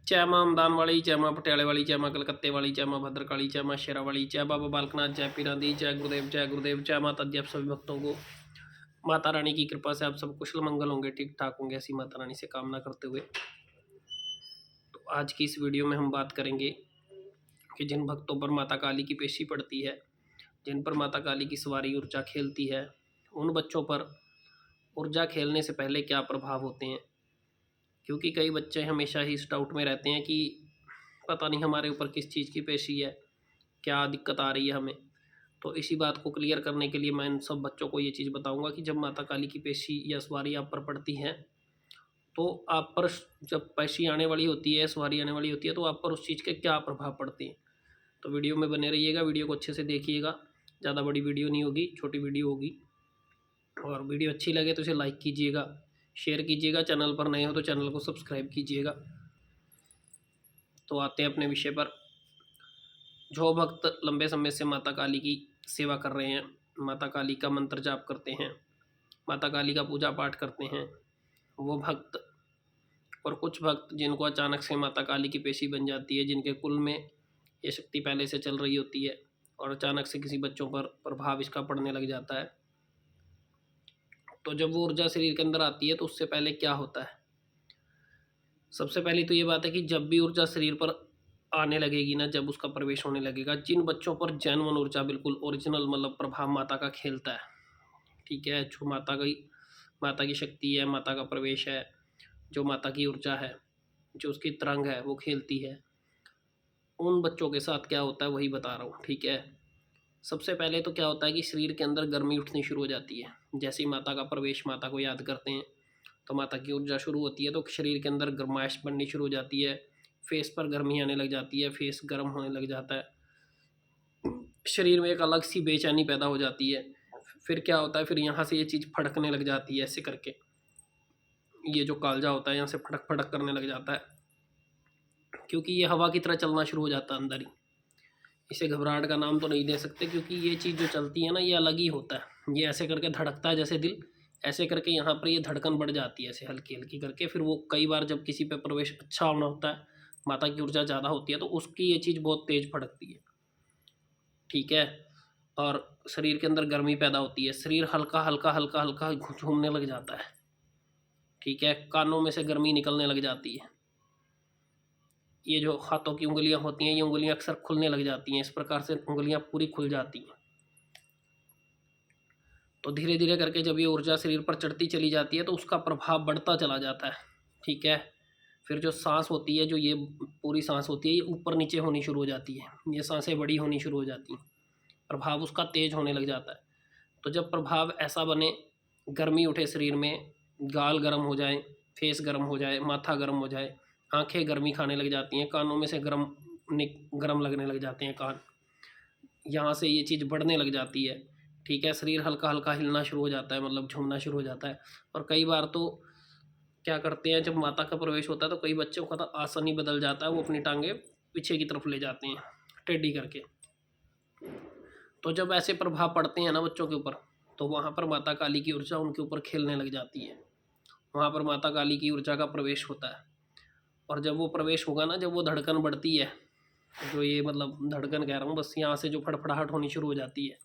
जय मां अमदान वाली, जय मां पटियाले वाली, जय मां कलकत्ते वाली, जय मां भद्रकाली, जय मां शेरा वाली, जय बाबा बालकनाथ, जय पीरां दी, जय गुरुदेव, जय गुरुदेव, जय माता दी। आप सभी भक्तों को माता रानी की कृपा से आप सब कुशल मंगल होंगे, ठीक ठाक होंगे, ऐसी माता रानी से कामना करते हुए तो आज की इस वीडियो में हम बात करेंगे कि जिन भक्तों पर माता काली की पेशी पड़ती है, जिन पर माता काली की सवारी ऊर्जा खेलती है, उन बच्चों पर ऊर्जा खेलने से पहले क्या प्रभाव होते हैं। क्योंकि कई बच्चे हमेशा ही इस डाउट में रहते हैं कि पता नहीं हमारे ऊपर किस चीज़ की पेशी है, क्या दिक्कत आ रही है हमें। तो इसी बात को क्लियर करने के लिए मैं इन सब बच्चों को ये चीज़ बताऊंगा कि जब माता काली की पेशी या सवारी आप पर पड़ती है तो आप पर, जब पेशी आने वाली होती है, सवारी आने वाली होती है, तो आप पर उस चीज़ के क्या प्रभाव पड़ते हैं। तो वीडियो में बने रहिएगा, वीडियो को अच्छे से देखिएगा। ज़्यादा बड़ी वीडियो नहीं होगी, छोटी वीडियो होगी। और वीडियो अच्छी लगे तो इसे लाइक कीजिएगा, शेयर कीजिएगा, चैनल पर नए हो तो चैनल को सब्सक्राइब कीजिएगा। तो आते हैं अपने विषय पर। जो भक्त लंबे समय से माता काली की सेवा कर रहे हैं, माता काली का मंत्र जाप करते हैं, माता काली का पूजा पाठ करते हैं, वो भक्त और कुछ भक्त जिनको अचानक से माता काली की पेशी बन जाती है, जिनके कुल में ये शक्ति पहले से चल रही होती है और अचानक से किसी बच्चों पर प्रभाव इसका पड़ने लग जाता है, तो जब वो ऊर्जा शरीर के अंदर आती है तो उससे पहले क्या होता है। सबसे पहली तो ये बात है कि जब भी ऊर्जा शरीर पर आने लगेगी ना, जब उसका प्रवेश होने लगेगा, जिन बच्चों पर जैनवन ऊर्जा बिल्कुल ओरिजिनल मतलब प्रभाव माता का खेलता है, ठीक है, जो माता की शक्ति है, माता का प्रवेश है, जो माता की ऊर्जा है, जो उसकी तरंग है वो खेलती है, उन बच्चों के साथ क्या होता है वही बता रहा हूँ, ठीक है। सबसे पहले तो क्या होता है कि शरीर के अंदर गर्मी उठनी शुरू हो जाती है। जैसे ही माता का प्रवेश, माता को याद करते हैं तो माता की ऊर्जा शुरू होती है, तो शरीर के अंदर गर्माइश बननी शुरू हो जाती है, फेस पर गर्मी आने लग जाती है, फेस गर्म होने लग जाता है, शरीर में एक अलग सी बेचैनी पैदा हो जाती है। फिर क्या होता है, फिर यहाँ से ये चीज़ फड़कने लग जाती है, ऐसे करके ये जो कालजा होता है यहाँ से फड़क फड़क करने लग जाता है, क्योंकि ये हवा की तरह चलना शुरू हो जाता है अंदर ही। इसे घबराहट का नाम तो नहीं दे सकते, क्योंकि ये चीज़ जो चलती है ना, ये अलग ही होता है। ये ऐसे करके धड़कता है जैसे दिल, ऐसे करके यहाँ पर ये धड़कन बढ़ जाती है, ऐसे हल्की हल्की करके। फिर वो कई बार जब किसी पे प्रवेश अच्छा होना होता है, माता की ऊर्जा ज़्यादा होती है, तो उसकी ये चीज़ बहुत तेज फड़कती है, ठीक है। और शरीर के अंदर गर्मी पैदा होती है, शरीर हल्का हल्का हल्का हल्का झूमने लग जाता है, ठीक है, कानों में से गर्मी निकलने लग जाती है। ये जो हाथों की उंगलियां होती हैं, ये उंगलियां अक्सर खुलने लग जाती हैं, इस प्रकार से उंगलियां पूरी खुल जाती हैं। तो धीरे धीरे करके जब ये ऊर्जा शरीर पर चढ़ती चली जाती है तो उसका प्रभाव बढ़ता चला जाता है, ठीक है। फिर जो सांस होती है, जो ये पूरी सांस होती है, ये ऊपर नीचे होनी शुरू हो जाती है, ये सांसें बड़ी होनी शुरू हो जाती हैं, प्रभाव उसका तेज होने लग जाता है। तो जब प्रभाव ऐसा बने, गर्मी उठे शरीर में, गाल गर्म हो जाए, फेस गर्म हो जाए, माथा गर्म हो जाए, आंखें गर्मी खाने लग जाती हैं, कानों में से गर्म लगने लग जाते हैं कान, यहाँ से ये चीज़ बढ़ने लग जाती है, ठीक है। शरीर हल्का हल्का हिलना शुरू हो जाता है, मतलब झूमना शुरू हो जाता है। और कई बार तो क्या करते हैं, जब माता का प्रवेश होता है तो कई बच्चों का तो आसन ही बदल जाता है, वो अपनी टांगे पीछे की तरफ ले जाते हैं टेढ़ी करके। तो जब ऐसे प्रभाव पड़ते हैं ना बच्चों के ऊपर, तो वहाँ पर माता काली की ऊर्जा उनके ऊपर खेलने लग जाती है, वहाँ पर माता काली की ऊर्जा का प्रवेश होता है। और जब वो प्रवेश होगा ना, जब वो धड़कन बढ़ती है, जो ये मतलब धड़कन कह रहा हूँ, बस यहाँ से जो फड़फड़ाहट होनी शुरू हो जाती है,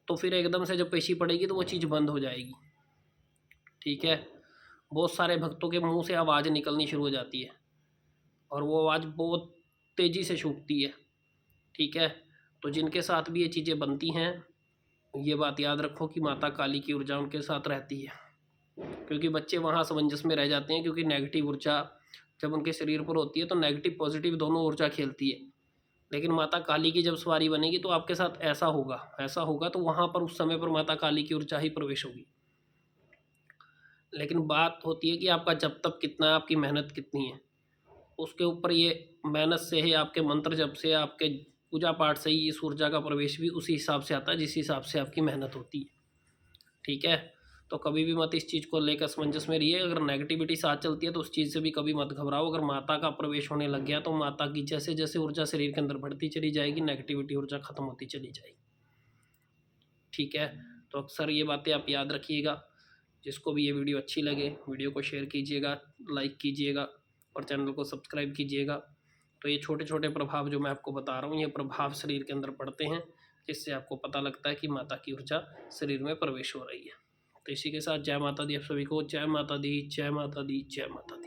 तो फिर एकदम से जब पेशी पड़ेगी तो वो चीज़ बंद हो जाएगी, ठीक है। बहुत सारे भक्तों के मुंह से आवाज़ निकलनी शुरू हो जाती है और वो आवाज़ बहुत तेज़ी से छूटती है, ठीक है। तो जिनके साथ भी ये चीज़ें बनती हैं, ये बात याद रखो कि माता काली की ऊर्जा उनके साथ रहती है, क्योंकि बच्चे वहाँ असमंजस में रह जाते हैं, क्योंकि नेगेटिव ऊर्जा जब उनके शरीर पर होती है तो नेगेटिव पॉजिटिव दोनों ऊर्जा खेलती है। लेकिन माता काली की जब सवारी बनेगी तो आपके साथ ऐसा होगा, तो वहाँ पर उस समय पर माता काली की ऊर्जा ही प्रवेश होगी। लेकिन बात होती है कि आपका जब तक कितना है, आपकी मेहनत कितनी है, उसके ऊपर ये मेहनत से ही, आपके मंत्र जब से, आपके पूजा पाठ से ही इस ऊर्जा का प्रवेश भी उसी हिसाब से आता है जिस हिसाब से आपकी मेहनत होती है, ठीक है। तो कभी भी मत इस चीज़ को लेकर असमंजस में रहिए। अगर नेगेटिविटी साथ चलती है तो उस चीज़ से भी कभी मत घबराओ। अगर माता का प्रवेश होने लग गया तो माता की जैसे जैसे ऊर्जा शरीर के अंदर बढ़ती चली जाएगी, नेगेटिविटी ऊर्जा खत्म होती चली जाएगी, ठीक है। तो अक्सर ये बातें आप याद रखिएगा। जिसको भी ये वीडियो अच्छी लगे, वीडियो को शेयर कीजिएगा, लाइक कीजिएगा और चैनल को सब्सक्राइब कीजिएगा। तो ये छोटे छोटे प्रभाव जो मैं आपको बता रहा हूँ, ये प्रभाव शरीर के अंदर पड़ते हैं, जिससे आपको पता लगता है कि माता की ऊर्जा शरीर में प्रवेश हो रही है। तो इसी के साथ जय माता दी आप सभी को। जय माता दी, जय माता दी, जय माता दी।